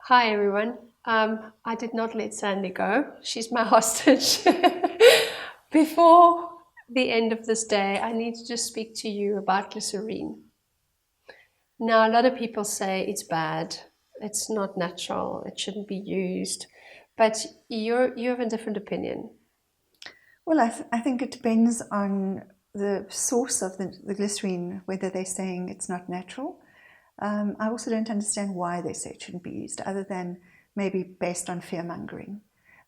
Hi everyone. I did not let Sandy go. She's my hostage. Before the end of this day, I need to just speak to you about glycerine. Now, a lot of people say it's bad, it's not natural, it shouldn't be used, but you have a different opinion. Well, I think it depends on the source of the glycerine, whether they're saying it's not natural. I also don't understand why they say it shouldn't be used, other than maybe based on fear-mongering.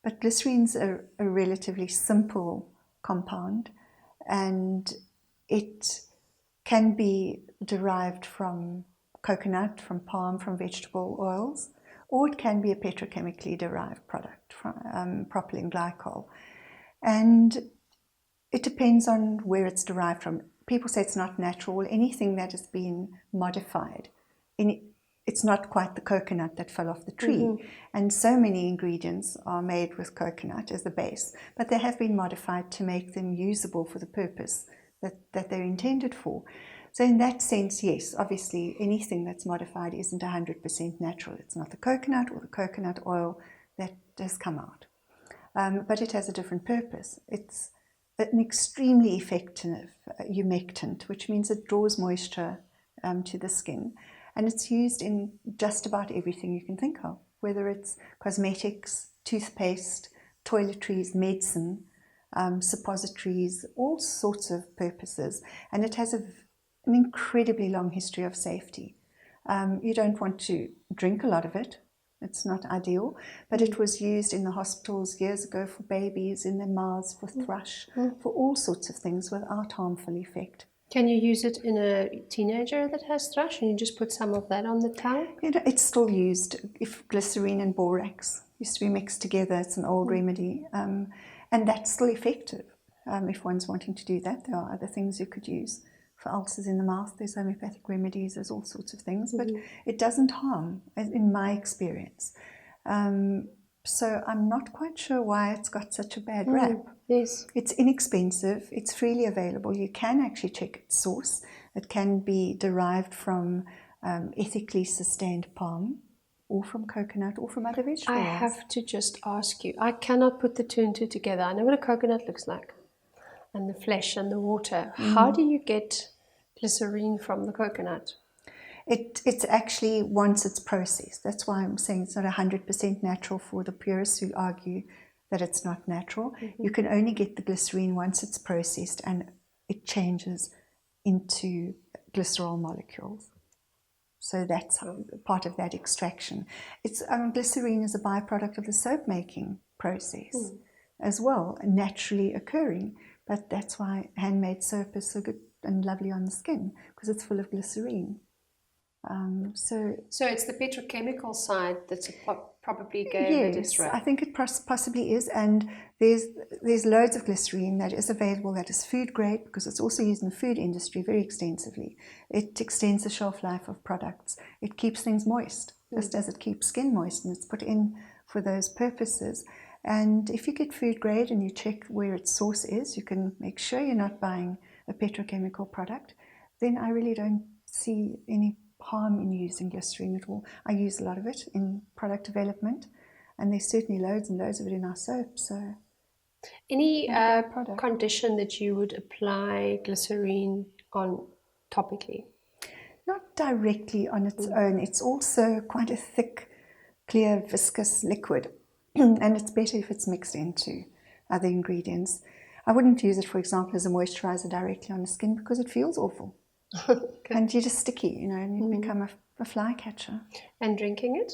But glycerine's a relatively simple compound, and it can be derived from coconut, from palm, from vegetable oils, or it can be a petrochemically derived product from propylene glycol. And it depends on where it's derived from. People say it's not natural. Anything that has been modified, it's not quite the coconut that fell off the tree. Mm-hmm. And so many ingredients are made with coconut as the base, but they have been modified to make them usable for the purpose that they're intended for. So in that sense, yes, obviously anything that's modified isn't 100% natural. It's not the coconut or the coconut oil that has come out. But it has a different purpose. It's an extremely effective humectant, which means it draws moisture to the skin. And it's used in just about everything you can think of, whether it's cosmetics, toothpaste, toiletries, medicine, suppositories, all sorts of purposes. And it has an incredibly long history of safety. You don't want to drink a lot of it. It's not ideal, but it was used in the hospitals years ago for babies, in their mouths, for thrush, for all sorts of things without harmful effect. Can you use it in a teenager that has thrush and you just put some of that on the tongue? You know, it's still used. If glycerine and borax used to be mixed together, it's an old remedy, and that's still effective. If one's wanting to do that, there are other things you could use. For ulcers in the mouth, there's homeopathic remedies, there's all sorts of things, but it doesn't harm, in my experience. So I'm not quite sure why it's got such a bad rap. Yes. It's inexpensive, it's freely available. You can actually check its source. It can be derived from ethically sustained palm, or from coconut, or from other vegetables. I have to just ask you, I cannot put the two and two together. I know what a coconut looks like, and the flesh and the water. How do you get glycerine from the coconut? It's actually once it's processed. That's why I'm saying it's not 100% natural for the purists who argue that it's not natural. You can only get the glycerine once it's processed and it changes into glycerol molecules. So that's part of that extraction. Glycerine is a byproduct of the soap making process as well, naturally occurring. But that's why handmade soap is so good and lovely on the skin, because it's full of glycerine. So it's the petrochemical side that's probably gave it its rap. I think it possibly is, and there's loads of glycerine that is available that is food grade, because it's also used in the food industry very extensively. It extends the shelf life of products. It keeps things moist, just as it keeps skin moist, and it's put in for those purposes. And if you get food grade and you check where its source is, you can make sure you're not buying a petrochemical product, then I really don't see any harm in using glycerine at all. I use a lot of it in product development, and there's certainly loads and loads of it in our soap. So, any condition that you would apply glycerine on topically? Not directly on its own. It's also quite a thick, clear, viscous liquid, and it's better if it's mixed into other ingredients. I wouldn't use it, for example, as a moisturizer directly on the skin, because it feels awful. Okay. And you're just sticky, you know, and you become a fly catcher. And drinking it?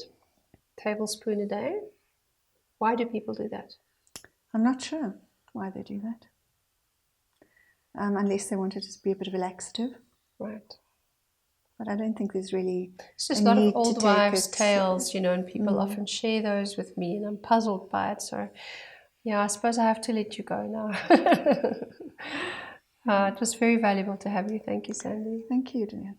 Tablespoon a day? Why do people do that? I'm not sure why they do that. Unless they want it to be a bit of a laxative. Right. But I don't think there's really it's just a lot of old wives' tales, you know, and people often share those with me, and I'm puzzled by it. So, yeah, I suppose I have to let you go now. It was very valuable to have you. Thank you, Sandy. Thank you, Daleen.